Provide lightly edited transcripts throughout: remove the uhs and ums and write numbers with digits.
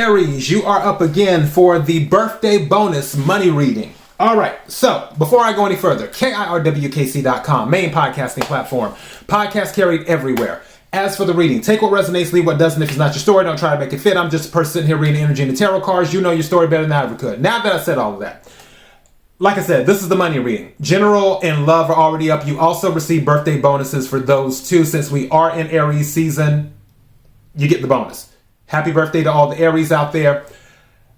Aries, you are up again for the birthday bonus money reading. All right, so before I go any further, KIRWKC.com, main podcasting platform. Podcast carried everywhere. As for the reading, take what resonates, leave what doesn't. If it's not your story, don't try to make it fit. I'm just a person sitting here reading energy and the tarot cards. You know your story better than I ever could. Now that I said all of that, like I said, this is the money reading. General and love are already up. You also receive birthday bonuses for those two. Since we are in Aries season, you get the bonus. Happy birthday to all the Aries out there.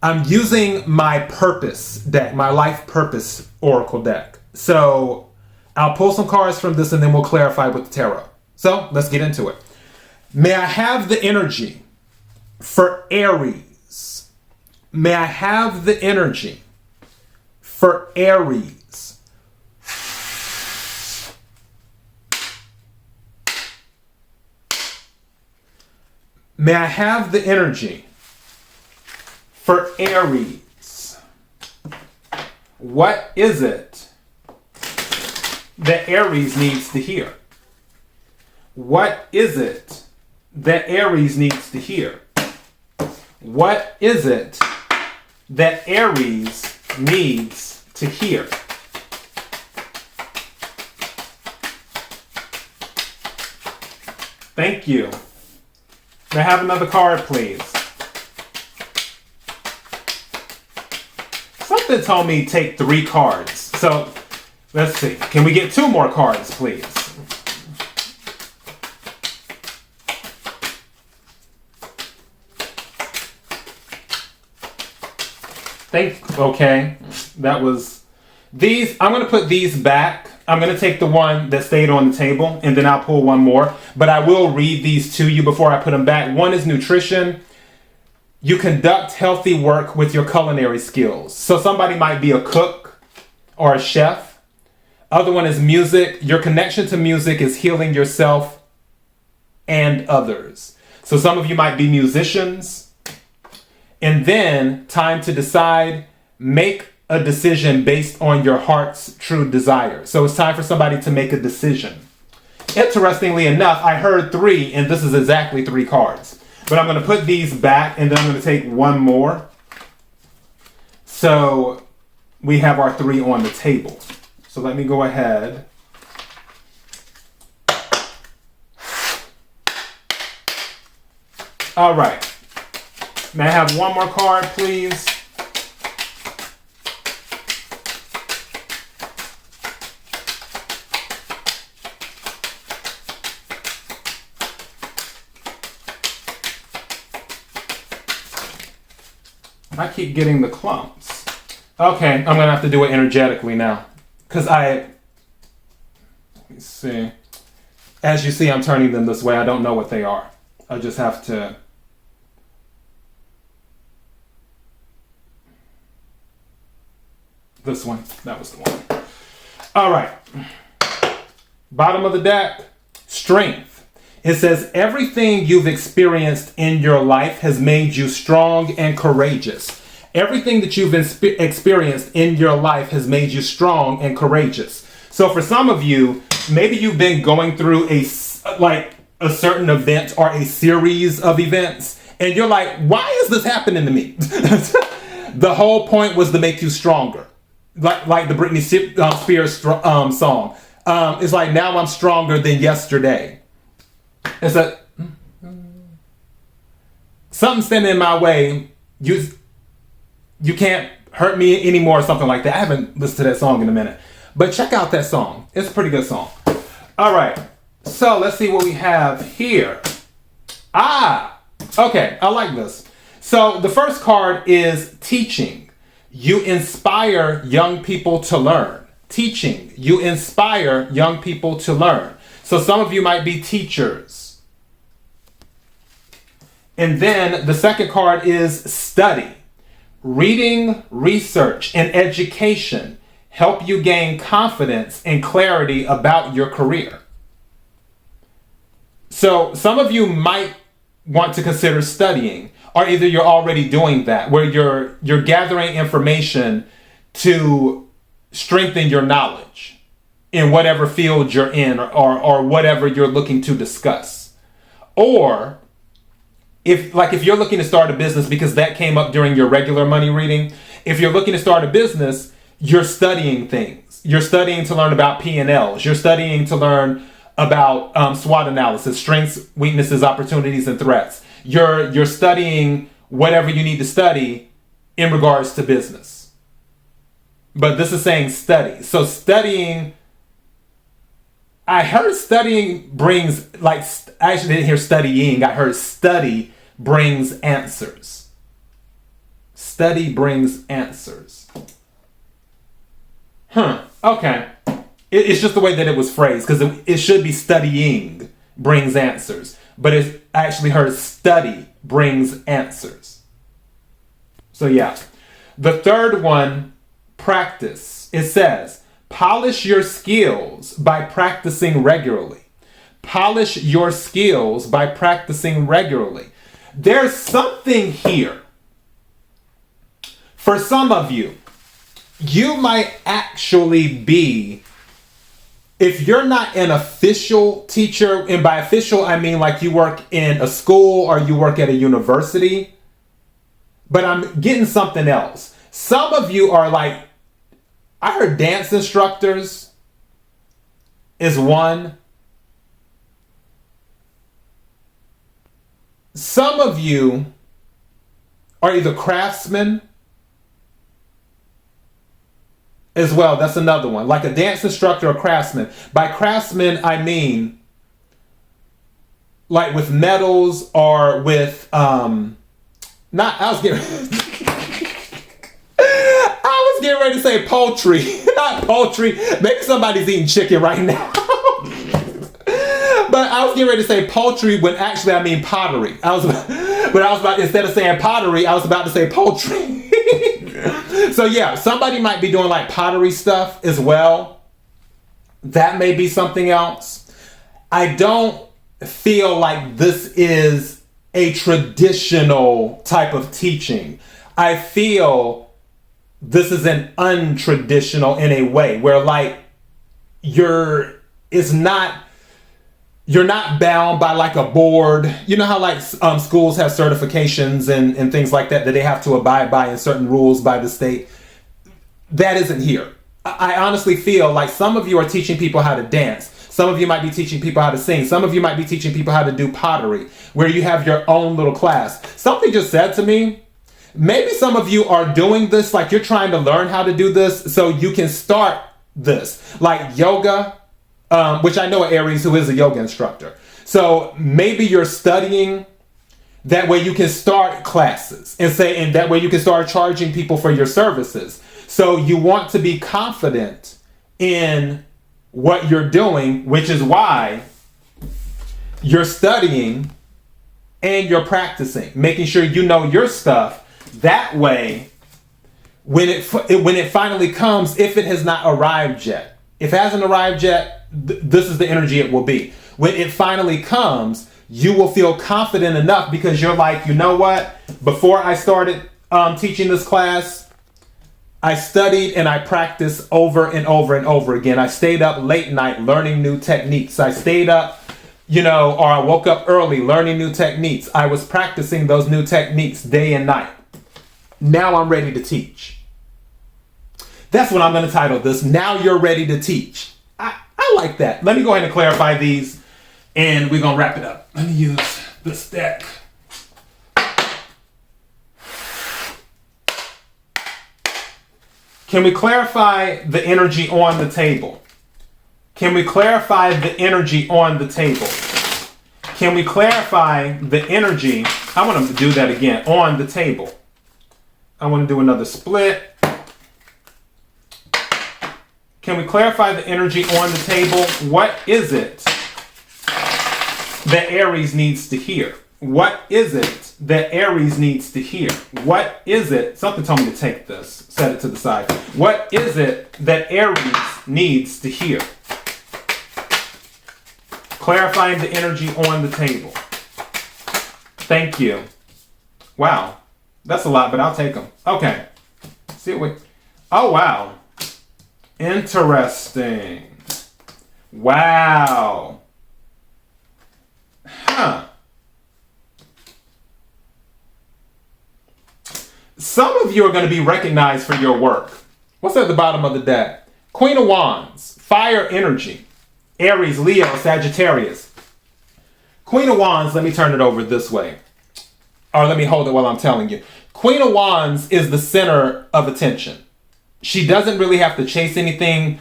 I'm using my purpose deck, my life purpose oracle deck. So I'll pull some cards from this and then we'll clarify with the tarot. So let's get into it. May I have the energy for Aries? May I have the energy for Aries? May I have the energy for Aries? What is it that Aries needs to hear? What is it that Aries needs to hear? What is it that Aries needs to hear? Thank you. May I have another card, please? Something told me take 3 cards. So, let's see. Can we get 2 more cards, please? Okay. That was... These, I'm going to put these back. I'm going to take the one that stayed on the table, and then I'll pull one more. But I will read these to you before I put them back. One is nutrition. You conduct healthy work with your culinary skills. So somebody might be a cook or a chef. Other one is music. Your connection to music is healing yourself and others. So some of you might be musicians. And then time to decide, make a decision based on your heart's true desire. So it's time for somebody to make a decision. Interestingly enough, I heard 3, and this is exactly 3 cards. But I'm going to put these back, and then I'm going to take one more. So we have our 3 on the table. So let me go ahead. All right. May I have one more card, please? I keep getting the clumps. Okay, I'm gonna have to do it energetically now. Let me see. As you see, I'm turning them this way. I don't know what they are. I just have to. This one, that was the one. All right. Bottom of the deck, strength. It says, everything you've experienced in your life has made you strong and courageous. Everything that you've experienced in your life has made you strong and courageous. So for some of you, maybe you've been going through a certain event or a series of events, and you're like, why is this happening to me? The whole point was to make you stronger. Like the Britney Spears song. It's like, now I'm stronger than yesterday. It's a something standing in my way. You can't hurt me anymore, or something like that. I haven't listened to that song in a minute, but check out that song. It's a pretty good song. All right, so let's see what we have here. Okay, I like this. So the first card is teaching. You inspire young people to learn. Teaching. You inspire young people to learn. So some of you might be teachers. And then the second card is study. Reading, research, and education help you gain confidence and clarity about your career. So some of you might want to consider studying, or either you're already doing that, where you're gathering information to strengthen your knowledge in whatever field you're in, or whatever you're looking to discuss. Or if you're looking to start a business, because that came up during your regular money reading, if you're looking to start a business, you're studying things. You're studying to learn about P&Ls. You're studying to learn about SWOT analysis, strengths, weaknesses, opportunities, and threats. You're studying whatever you need to study in regards to business. But this is saying study. So studying, I heard studying brings, I actually didn't hear studying. I heard study brings answers. Study brings answers. Okay. It's just the way that it was phrased, because it should be studying brings answers. But I actually heard study brings answers. So yeah. The third one, practice. It says, polish your skills by practicing regularly. Polish your skills by practicing regularly. There's something here. For some of you, you might actually be, if you're not an official teacher, and by official, I mean like you work in a school or you work at a university, but I'm getting something else. Some of you are like, I heard dance instructors is one. Some of you are either craftsmen as well. That's another one. Like a dance instructor or craftsman. By craftsman, I mean like with metals or with I was getting ready to say poultry. Not poultry. Maybe somebody's eating chicken right now. But I was getting ready to say poultry when actually I mean pottery. Instead of saying pottery, I was about to say poultry. So yeah, somebody might be doing like pottery stuff as well. That may be something else. I don't feel like this is a traditional type of teaching. I feel this is an untraditional in a way where like you're not bound by like a board. You know how like schools have certifications and things like that they have to abide by and certain rules by the state. That isn't here. I honestly feel like some of you are teaching people how to dance. Some of you might be teaching people how to sing. Some of you might be teaching people how to do pottery, where you have your own little class. Something just said to me, maybe some of you are doing this, like you're trying to learn how to do this so you can start this. Like yoga, which I know Aries, who is a yoga instructor. So maybe you're studying, that way you can start classes and that way you can start charging people for your services. So you want to be confident in what you're doing, which is why you're studying and you're practicing, making sure you know your stuff. That way, when it finally comes, if it has not arrived yet, if it hasn't arrived yet, this is the energy it will be. When it finally comes, you will feel confident enough because you're like, you know what? Before I started teaching this class, I studied and I practiced over and over and over again. I stayed up late night learning new techniques. I stayed up, or I woke up early learning new techniques. I was practicing those new techniques day and night. Now I'm ready to teach. That's what I'm going to title this. Now you're ready to teach. I like that. Let me go ahead and clarify these and we're going to wrap it up. Let me use this deck. Can we clarify the energy on the table? Can we clarify the energy on the table? Can we clarify the energy? I want to do that again. On the table. I want to do another split. Can we clarify the energy on the table? What is it that Aries needs to hear? What is it that Aries needs to hear? What is it? Something told me to take this, set it to the side. What is it that Aries needs to hear? Clarifying the energy on the table. Thank you. Wow. That's a lot, but I'll take them. Okay. See what we... Oh, wow. Interesting. Wow. Huh. some of you are going to be recognized for your work. What's at the bottom of the deck? Queen of Wands, fire energy, Aries, Leo, Sagittarius. Queen of Wands, let me turn it over this way. Or let me hold it while I'm telling you. Queen of Wands is the center of attention. She doesn't really have to chase anything.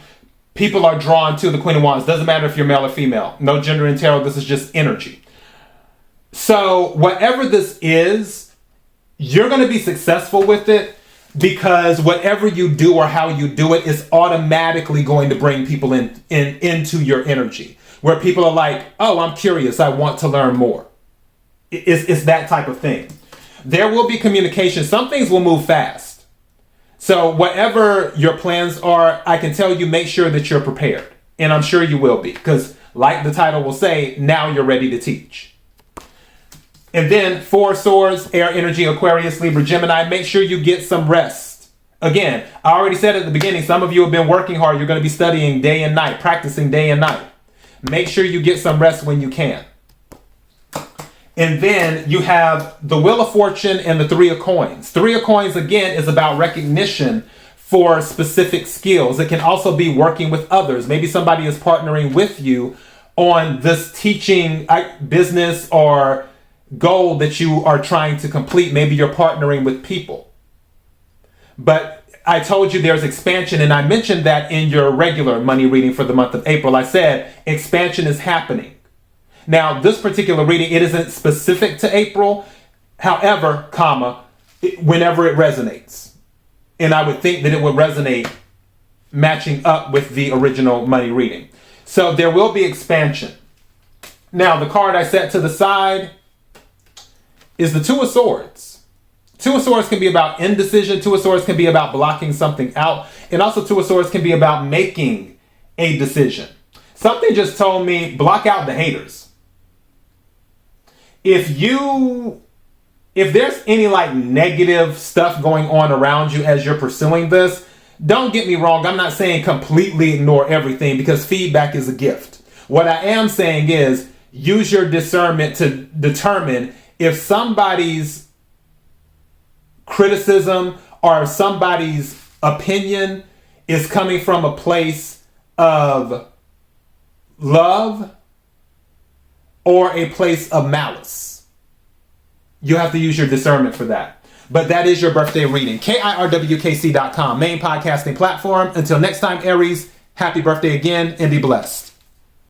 People are drawn to the Queen of Wands. Doesn't matter if you're male or female. No gender in tarot. This is just energy. So whatever this is, you're going to be successful with it because whatever you do or how you do it is automatically going to bring people into your energy. Where people are like, oh, I'm curious. I want to learn more. It's that type of thing. There will be communication. Some things will move fast. So whatever your plans are, I can tell you, make sure that you're prepared. And I'm sure you will be. Because like the title will say, now you're ready to teach. And then 4 swords, air energy, Aquarius, Libra, Gemini. Make sure you get some rest. Again, I already said at the beginning, some of you have been working hard. You're going to be studying day and night, practicing day and night. Make sure you get some rest when you can. And then you have the Wheel of Fortune and the 3 of Coins. 3 of Coins, again, is about recognition for specific skills. It can also be working with others. Maybe somebody is partnering with you on this teaching business or goal that you are trying to complete. Maybe you're partnering with people. But I told you there's expansion, and I mentioned that in your regular money reading for the month of April. I said expansion is happening. Now, this particular reading, it isn't specific to April. However, whenever it resonates. And I would think that it would resonate matching up with the original money reading. So there will be expansion. Now, the card I set to the side is the 2 of Swords. 2 of Swords can be about indecision. 2 of Swords can be about blocking something out. And also 2 of Swords can be about making a decision. Something just told me, block out the haters. If there's any like negative stuff going on around you as you're pursuing this, don't get me wrong. I'm not saying completely ignore everything because feedback is a gift. What I am saying is use your discernment to determine if somebody's criticism or somebody's opinion is coming from a place of love or a place of malice. You have to use your discernment for that. But that is your birthday reading. KIRWKC.com, main podcasting platform. Until next time, Aries, happy birthday again and be blessed.